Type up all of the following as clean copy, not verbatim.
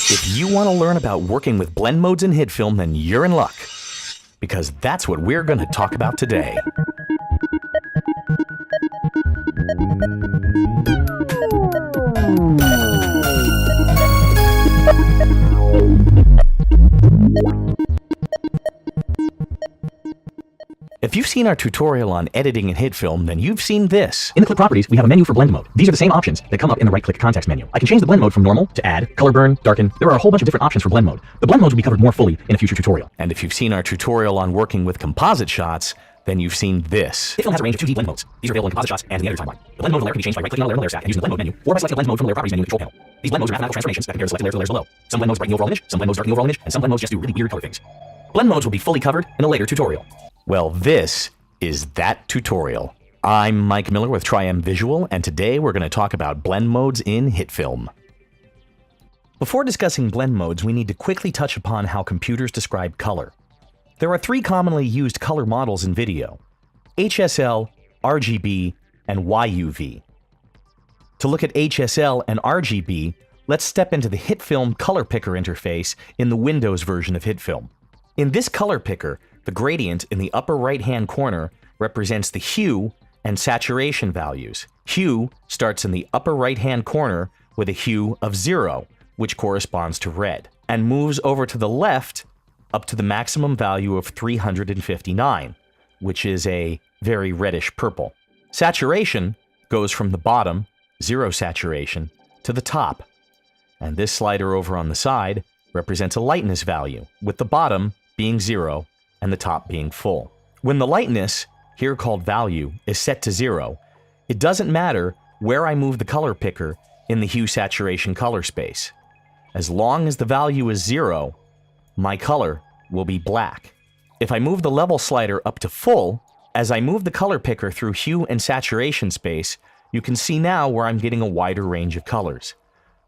If you want to learn about working with blend modes in Hitfilm, then you're in luck, because that's what we're going to talk about today. If you've seen our tutorial on editing in Hitfilm, then you've seen this. In the clip properties, we have a menu for blend mode. These are the same options that come up in the right-click context menu. I can change the blend mode from normal to add, color burn, darken. There are a whole bunch of different options for blend mode. The blend modes will be covered more fully in a future tutorial. And if you've seen our tutorial on working with composite shots, then you've seen this. Hitfilm has a range of 2D blend modes. These are available in composite shots and in the editor timeline. The blend mode of a layer can be changed by right-clicking on a layer in the layer stack and using the blend mode menu, or by selecting blend mode from the layer properties menu in the control panel. These blend modes are mathematical transformations that compare the selected layers to the layers below. Some blend modes brighten the overall image, some blend modes darken the overall image, and some blend modes just do really weird color things. Blend modes will be fully covered in a later tutorial. Well, this is that tutorial. I'm Mike Miller with Tri-M Visual, and today we're going to talk about blend modes in Hitfilm. Before discussing blend modes, we need to quickly touch upon how computers describe color. There are three commonly used color models in video: HSL, RGB, and YUV. To look at HSL and RGB, let's step into the Hitfilm Color Picker interface in the Windows version of Hitfilm. In this color picker, the gradient in the upper right-hand corner represents the hue and saturation values. Hue starts in the upper right-hand corner with a hue of 0, which corresponds to red, and moves over to the left up to the maximum value of 359, which is a very reddish purple. Saturation goes from the bottom, 0 saturation, to the top, and this slider over on the side represents a lightness value, with the bottom being 0 and the top being full. When the lightness, here called value, is set to 0, it doesn't matter where I move the color picker in the hue saturation color space. As long as the value is 0, my color will be black. If I move the level slider up to full, as I move the color picker through hue and saturation space, you can see now where I'm getting a wider range of colors.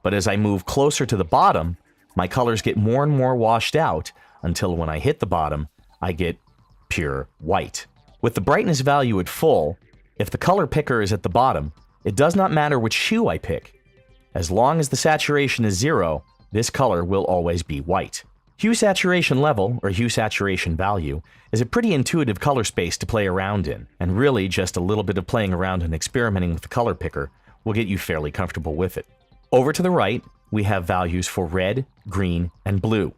But as I move closer to the bottom, my colors get more and more washed out until when I hit the bottom, I get pure white. With the brightness value at full, if the color picker is at the bottom, it does not matter which hue I pick. As long as the saturation is 0, this color will always be white. Hue saturation level, or hue saturation value, is a pretty intuitive color space to play around in, and really just a little bit of playing around and experimenting with the color picker will get you fairly comfortable with it. Over to the right, we have values for red, green, and blue.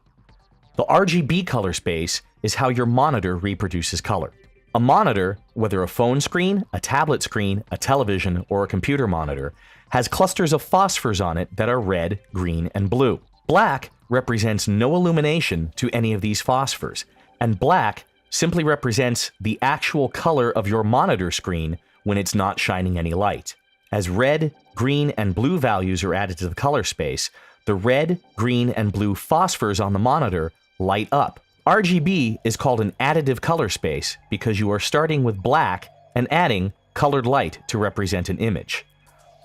The RGB color space is how your monitor reproduces color. A monitor, whether a phone screen, a tablet screen, a television, or a computer monitor, has clusters of phosphors on it that are red, green, and blue. Black represents no illumination to any of these phosphors, and black simply represents the actual color of your monitor screen when it's not shining any light. As red, green, and blue values are added to the color space, the red, green, and blue phosphors on the monitor light up. RGB is called an additive color space because you are starting with black and adding colored light to represent an image.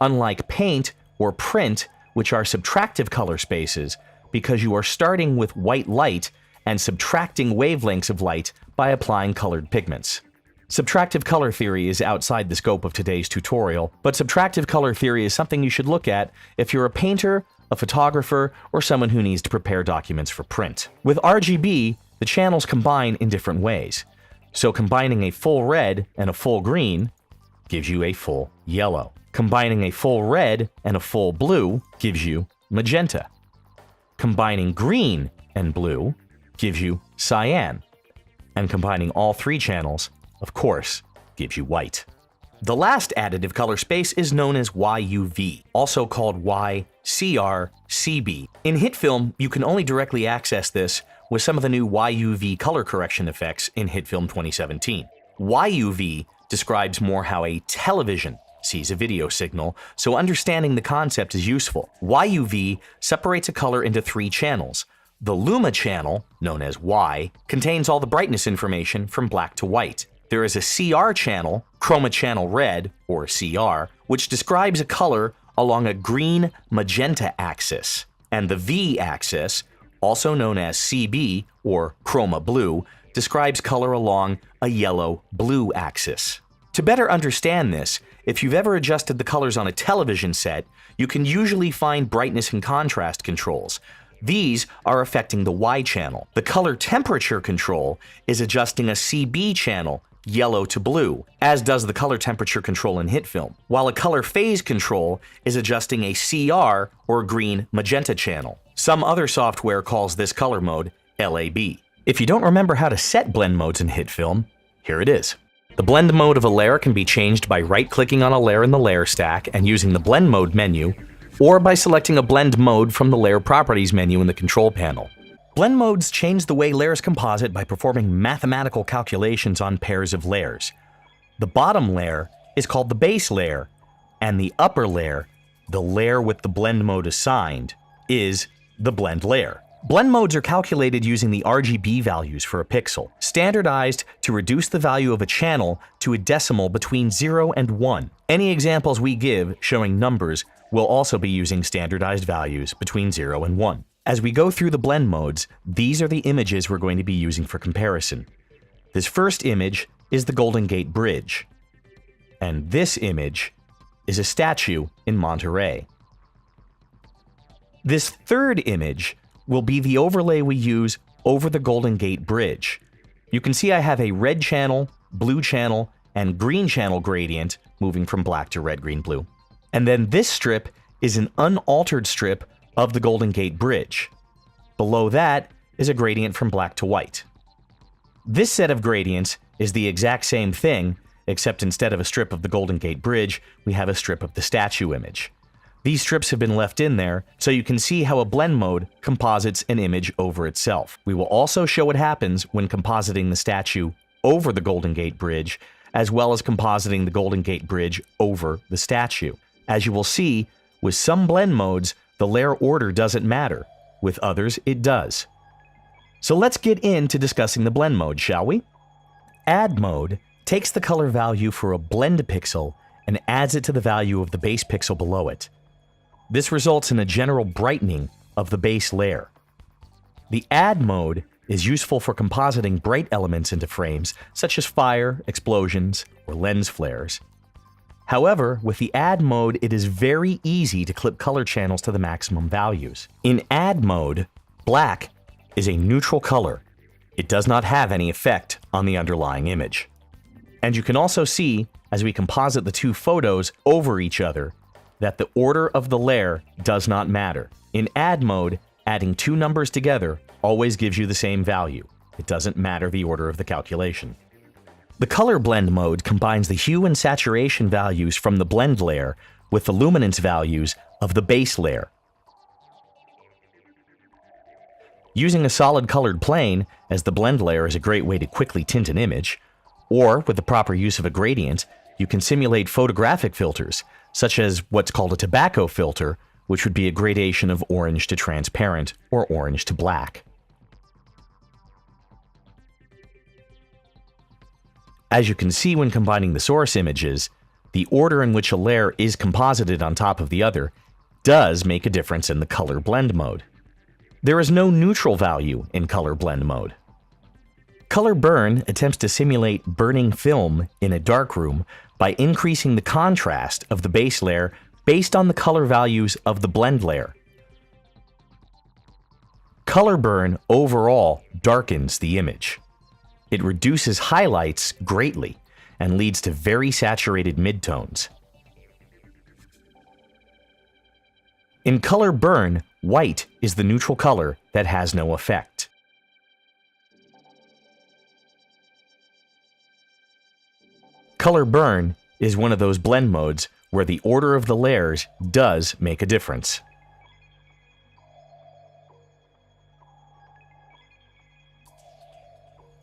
Unlike paint or print, which are subtractive color spaces, because you are starting with white light and subtracting wavelengths of light by applying colored pigments. Subtractive color theory is outside the scope of today's tutorial, but subtractive color theory is something you should look at if you're a painter, a photographer, or someone who needs to prepare documents for print. With RGB, the channels combine in different ways. So combining a full red and a full green gives you a full yellow. Combining a full red and a full blue gives you magenta. Combining green and blue gives you cyan. And combining all three channels, of course, gives you white. The last additive color space is known as YUV, also called YCRCB. In Hitfilm, you can only directly access this with some of the new YUV color correction effects in Hitfilm 2017. YUV describes more how a television sees a video signal, so understanding the concept is useful. YUV separates a color into three channels. The Luma channel, known as Y, contains all the brightness information from black to white. There is a CR channel, chroma channel red, or CR, which describes a color along a green-magenta axis. And the V axis, also known as CB, or chroma blue, describes color along a yellow-blue axis. To better understand this, if you've ever adjusted the colors on a television set, you can usually find brightness and contrast controls. These are affecting the Y channel. The color temperature control is adjusting a CB channel, yellow to blue, as does the color temperature control in Hitfilm, while a color phase control is adjusting a CR or green magenta channel. Some other software calls this color mode LAB. If you don't remember how to set blend modes in Hitfilm, here it is. The blend mode of a layer can be changed by right-clicking on a layer in the layer stack and using the blend mode menu, or by selecting a blend mode from the layer properties menu in the control panel. Blend modes change the way layers composite by performing mathematical calculations on pairs of layers. The bottom layer is called the base layer, and the upper layer, the layer with the blend mode assigned, is the blend layer. Blend modes are calculated using the RGB values for a pixel, standardized to reduce the value of a channel to a decimal between 0 and 1. Any examples we give showing numbers will also be using standardized values between 0 and 1. As we go through the blend modes, these are the images we're going to be using for comparison. This first image is the Golden Gate Bridge, and this image is a statue in Monterey. This third image will be the overlay we use over the Golden Gate Bridge. You can see I have a red channel, blue channel, and green channel gradient moving from black to red, green, blue. And then this strip is an unaltered strip of the Golden Gate Bridge. Below that is a gradient from black to white. This set of gradients is the exact same thing, except instead of a strip of the Golden Gate Bridge, we have a strip of the statue image. These strips have been left in there so you can see how a blend mode composites an image over itself. We will also show what happens when compositing the statue over the Golden Gate Bridge, as well as compositing the Golden Gate Bridge over the statue. As you will see, with some blend modes, the layer order doesn't matter. With others, it does. So let's get into discussing the blend mode, shall we? Add mode takes the color value for a blend pixel and adds it to the value of the base pixel below it. This results in a general brightening of the base layer. The add mode is useful for compositing bright elements into frames, such as fire, explosions, or lens flares. However, with the add mode, it is very easy to clip color channels to the maximum values. In add mode, black is a neutral color. It does not have any effect on the underlying image. And you can also see, as we composite the two photos over each other, that the order of the layer does not matter. In add mode, adding two numbers together always gives you the same value. It doesn't matter the order of the calculation. The color blend mode combines the hue and saturation values from the blend layer with the luminance values of the base layer. Using a solid colored plane as the blend layer is a great way to quickly tint an image, or with the proper use of a gradient, you can simulate photographic filters, such as what's called a tobacco filter, which would be a gradation of orange to transparent or orange to black. As you can see when combining the source images, the order in which a layer is composited on top of the other does make a difference in the color blend mode. There is no neutral value in color blend mode. Color burn attempts to simulate burning film in a darkroom by increasing the contrast of the base layer based on the color values of the blend layer. Color burn overall darkens the image. It reduces highlights greatly and leads to very saturated midtones. In color burn, white is the neutral color that has no effect. Color burn is one of those blend modes where the order of the layers does make a difference.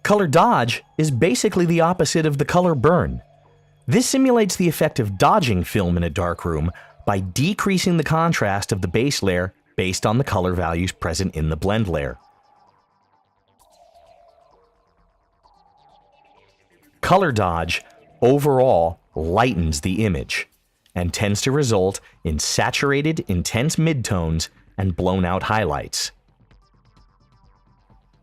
Color dodge is basically the opposite of the color burn. This simulates the effect of dodging film in a darkroom by decreasing the contrast of the base layer based on the color values present in the blend layer. Color dodge overall lightens the image and tends to result in saturated, intense midtones and blown-out highlights.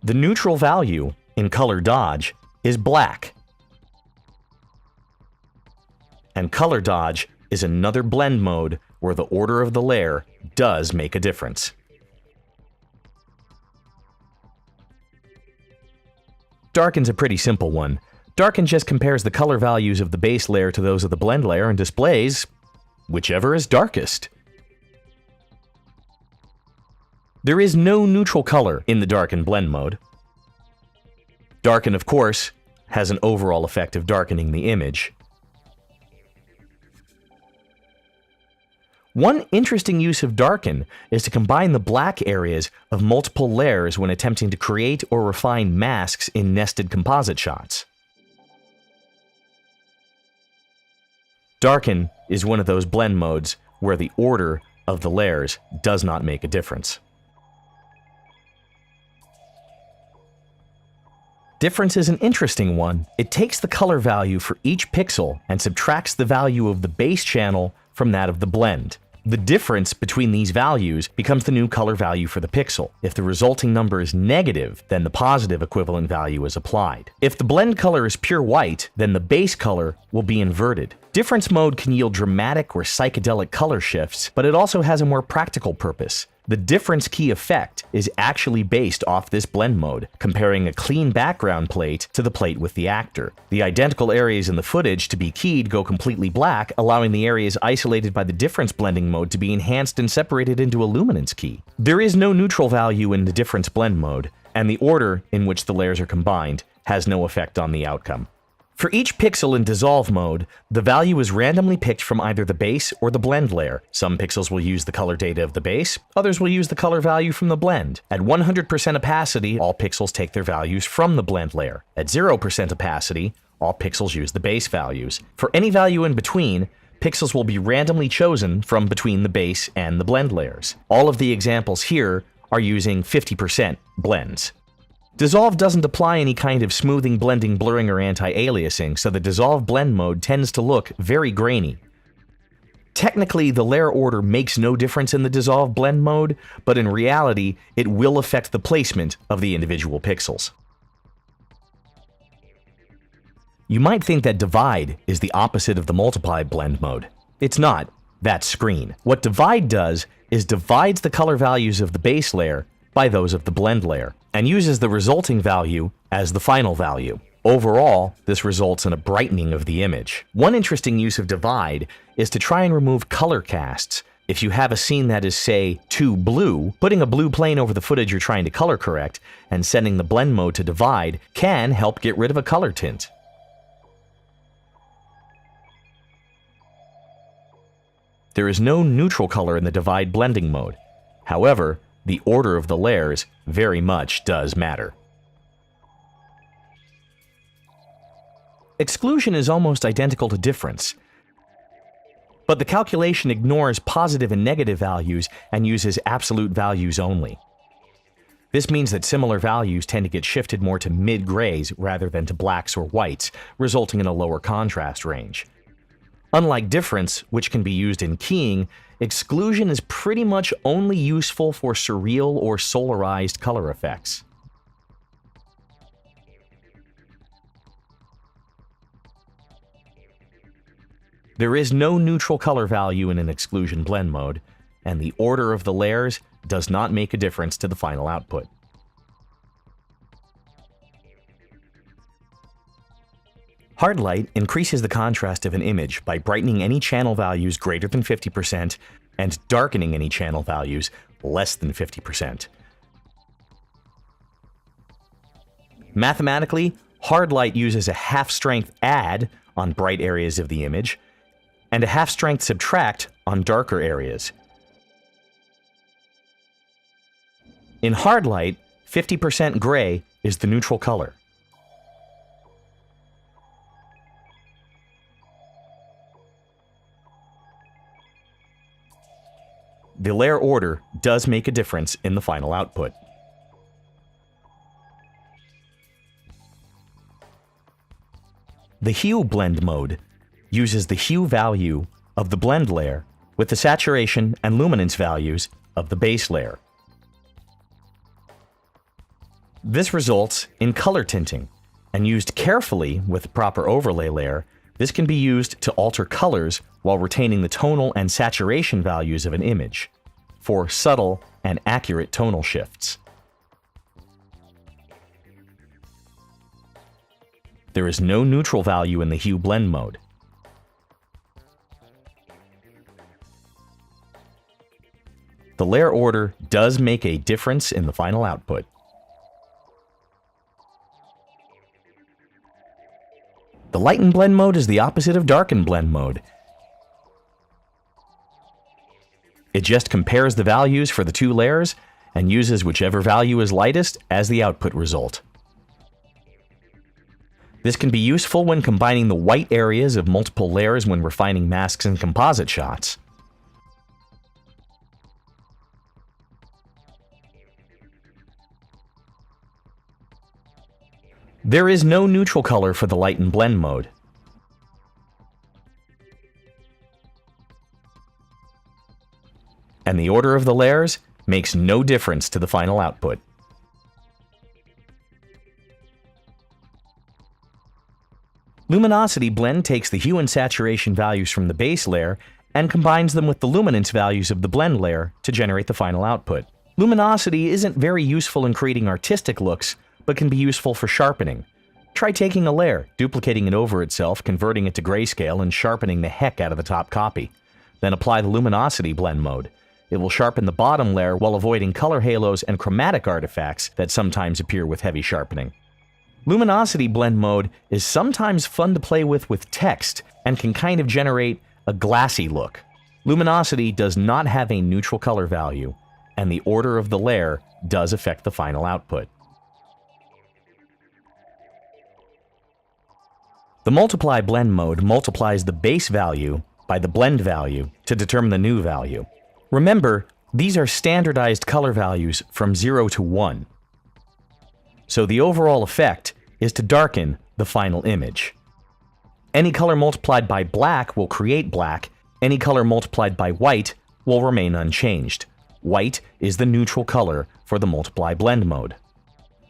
The neutral value in color dodge is black. And color dodge is another blend mode where the order of the layer does make a difference. Darken's a pretty simple one. Darken just compares the color values of the base layer to those of the blend layer and displays whichever is darkest. There is no neutral color in the Darken blend mode. Darken, of course, has an overall effect of darkening the image. One interesting use of Darken is to combine the black areas of multiple layers when attempting to create or refine masks in nested composite shots. Darken is one of those blend modes where the order of the layers does not make a difference. Difference is an interesting one. It takes the color value for each pixel and subtracts the value of the base channel from that of the blend. The difference between these values becomes the new color value for the pixel. If the resulting number is negative, then the positive equivalent value is applied. If the blend color is pure white, then the base color will be inverted. Difference mode can yield dramatic or psychedelic color shifts, but it also has a more practical purpose. The difference key effect is actually based off this blend mode, comparing a clean background plate to the plate with the actor. The identical areas in the footage to be keyed go completely black, allowing the areas isolated by the difference blending mode to be enhanced and separated into a luminance key. There is no neutral value in the difference blend mode, and the order in which the layers are combined has no effect on the outcome. For each pixel in dissolve mode, the value is randomly picked from either the base or the blend layer. Some pixels will use the color data of the base, others will use the color value from the blend. At 100% opacity, all pixels take their values from the blend layer. At 0% opacity, all pixels use the base values. For any value in between, pixels will be randomly chosen from between the base and the blend layers. All of the examples here are using 50% blends. Dissolve doesn't apply any kind of smoothing, blending, blurring, or anti-aliasing, so the dissolve blend mode tends to look very grainy. Technically, the layer order makes no difference in the dissolve blend mode, but in reality, it will affect the placement of the individual pixels. You might think that divide is the opposite of the multiply blend mode. It's not. That's screen. What divide does is divides the color values of the base layer by those of the blend layer, and uses the resulting value as the final value. Overall, this results in a brightening of the image. One interesting use of divide is to try and remove color casts. If you have a scene that is, say, too blue, putting a blue plane over the footage you're trying to color correct and setting the blend mode to divide can help get rid of a color tint. There is no neutral color in the divide blending mode. However, the order of the layers very much does matter. Exclusion is almost identical to difference, but the calculation ignores positive and negative values and uses absolute values only. This means that similar values tend to get shifted more to mid-grays rather than to blacks or whites, resulting in a lower contrast range. Unlike difference, which can be used in keying, exclusion is pretty much only useful for surreal or solarized color effects. There is no neutral color value in an exclusion blend mode, and the order of the layers does not make a difference to the final output. Hard light increases the contrast of an image by brightening any channel values greater than 50% and darkening any channel values less than 50%. Mathematically, hard light uses a half-strength add on bright areas of the image and a half-strength subtract on darker areas. In hard light, 50% gray is the neutral color. The layer order does make a difference in the final output. The HUE Blend Mode uses the hue value of the blend layer with the saturation and luminance values of the base layer. This results in color tinting, and used carefully with the proper overlay layer, this can be used to alter colors while retaining the tonal and saturation values of an image for subtle and accurate tonal shifts. There is no neutral value in the HUE Blend Mode. The layer order does make a difference in the final output. The Lighten Blend Mode is the opposite of Darken Blend Mode. It just compares the values for the two layers and uses whichever value is lightest as the output result. This can be useful when combining the white areas of multiple layers when refining masks and composite shots. There is no neutral color for the Lighten Blend Mode. And the order of the layers makes no difference to the final output. Luminosity Blend takes the hue and saturation values from the base layer and combines them with the luminance values of the blend layer to generate the final output. Luminosity isn't very useful in creating artistic looks, but can be useful for sharpening. Try taking a layer, duplicating it over itself, converting it to grayscale, and sharpening the heck out of the top copy. Then apply the Luminosity Blend Mode. It will sharpen the bottom layer while avoiding color halos and chromatic artifacts that sometimes appear with heavy sharpening. Luminosity Blend Mode is sometimes fun to play with text and can kind of generate a glassy look. Luminosity does not have a neutral color value, and the order of the layer does affect the final output. The Multiply Blend Mode multiplies the base value by the blend value to determine the new value. Remember, these are standardized color values from 0 to 1. So the overall effect is to darken the final image. Any color multiplied by black will create black. Any color multiplied by white will remain unchanged. White is the neutral color for the Multiply Blend Mode.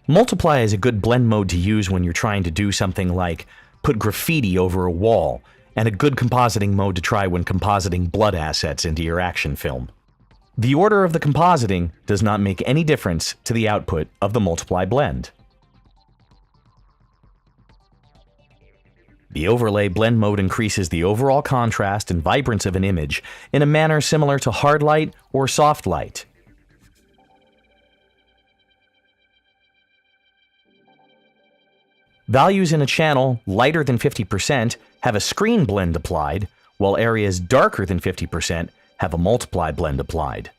Multiply is a good blend mode to use when you're trying to do something like put graffiti over a wall, and a good compositing mode to try when compositing blood assets into your action film. The order of the compositing does not make any difference to the output of the Multiply Blend. The Overlay Blend Mode increases the overall contrast and vibrance of an image in a manner similar to hard light or soft light. Values in a channel lighter than 50% have a screen blend applied, while areas darker than 50% have a multiply blend applied.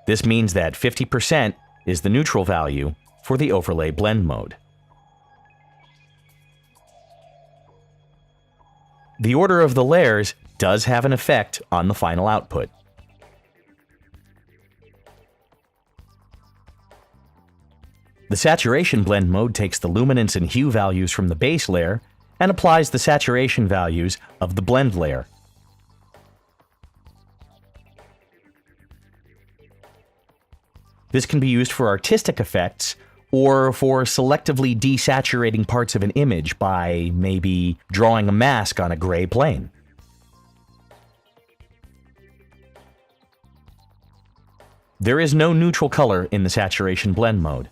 This means that 50% is the neutral value for the Overlay Blend Mode. The order of the layers does have an effect on the final output. The Saturation Blend Mode takes the luminance and hue values from the base layer and applies the saturation values of the blend layer. This can be used for artistic effects or for selectively desaturating parts of an image by maybe drawing a mask on a gray plane. There is no neutral color in the Saturation Blend Mode.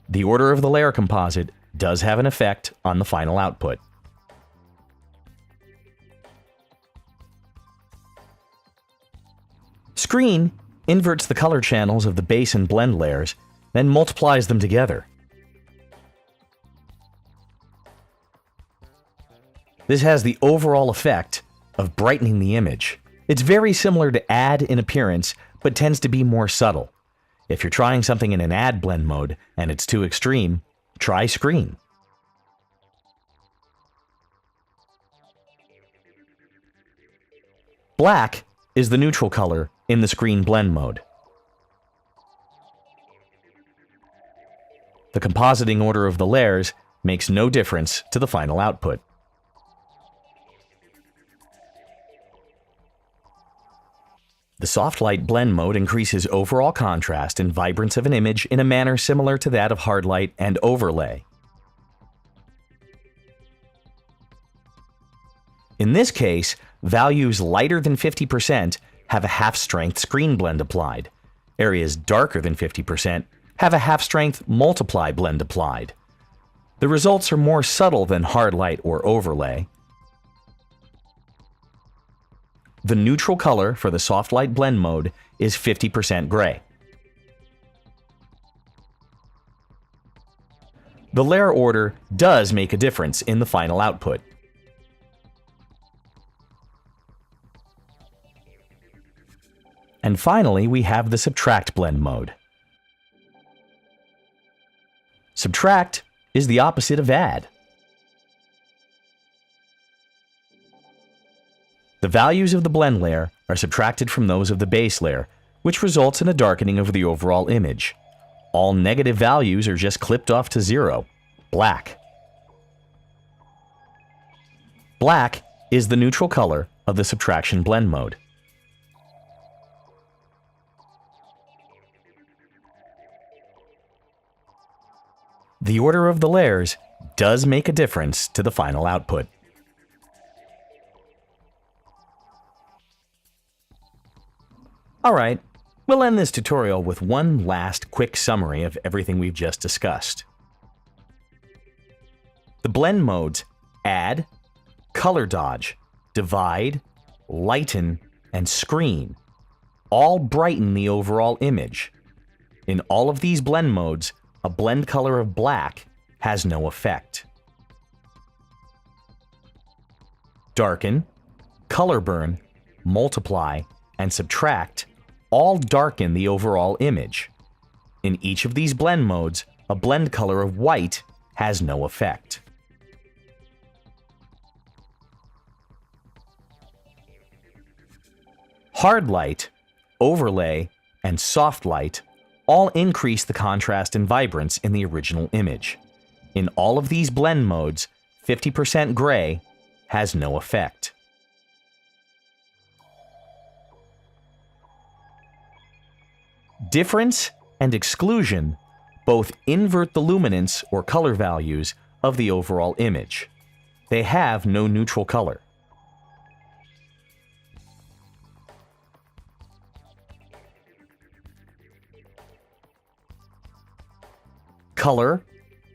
The order of the layer composite does have an effect on the final output. Screen inverts the color channels of the base and blend layers, then multiplies them together. This has the overall effect of brightening the image. It's very similar to add in appearance, but tends to be more subtle. If you're trying something in an add blend mode and it's too extreme, try screen. Black is the neutral color in the screen blend mode. The compositing order of the layers makes no difference to the final output. The Soft Light Blend Mode increases overall contrast and vibrance of an image in a manner similar to that of hard light and overlay. In this case, Values lighter than 50% have a half-strength screen blend applied. Areas darker than 50% have a half-strength multiply blend applied. The results are more subtle than hard light or overlay. The neutral color for the soft light blend mode is 50% gray. The layer order does make a difference in the final output. And finally, we have the subtract blend mode. Subtract is the opposite of add. The values of the blend layer are subtracted from those of the base layer, which results in a darkening of the overall image. All negative values are just clipped off to 0, black. Black is the neutral color of the subtraction blend mode. The order of the layers does make a difference to the final output. Alright, we'll end this tutorial with one last quick summary of everything we've just discussed. The blend modes add, color dodge, divide, lighten, and screen all brighten the overall image. In all of these blend modes, a blend color of black has no effect. Darken, color burn, multiply, and subtract all darken the overall image. In each of these blend modes, a blend color of white has no effect. Hard light, overlay, and soft light all increase the contrast and vibrance in the original image. In all of these blend modes, 50% gray has no effect. Difference and exclusion both invert the luminance or color values of the overall image. They have no neutral color. Color,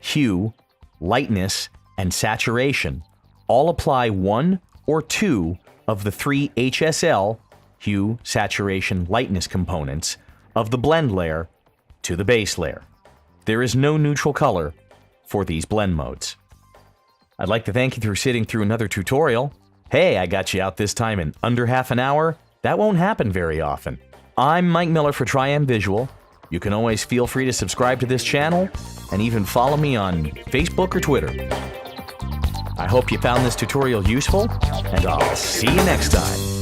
hue, lightness, and saturation all apply one or two of the three HSL, hue, saturation, lightness components of the blend layer to the base layer. There is no neutral color for these blend modes. I'd like to thank you for sitting through another tutorial. Hey, I got you out this time in under half an hour. That won't happen very often. I'm Mike Miller for Triam Visual. You can always feel free to subscribe to this channel and even follow me on Facebook or Twitter. I hope you found this tutorial useful, and I'll see you next time.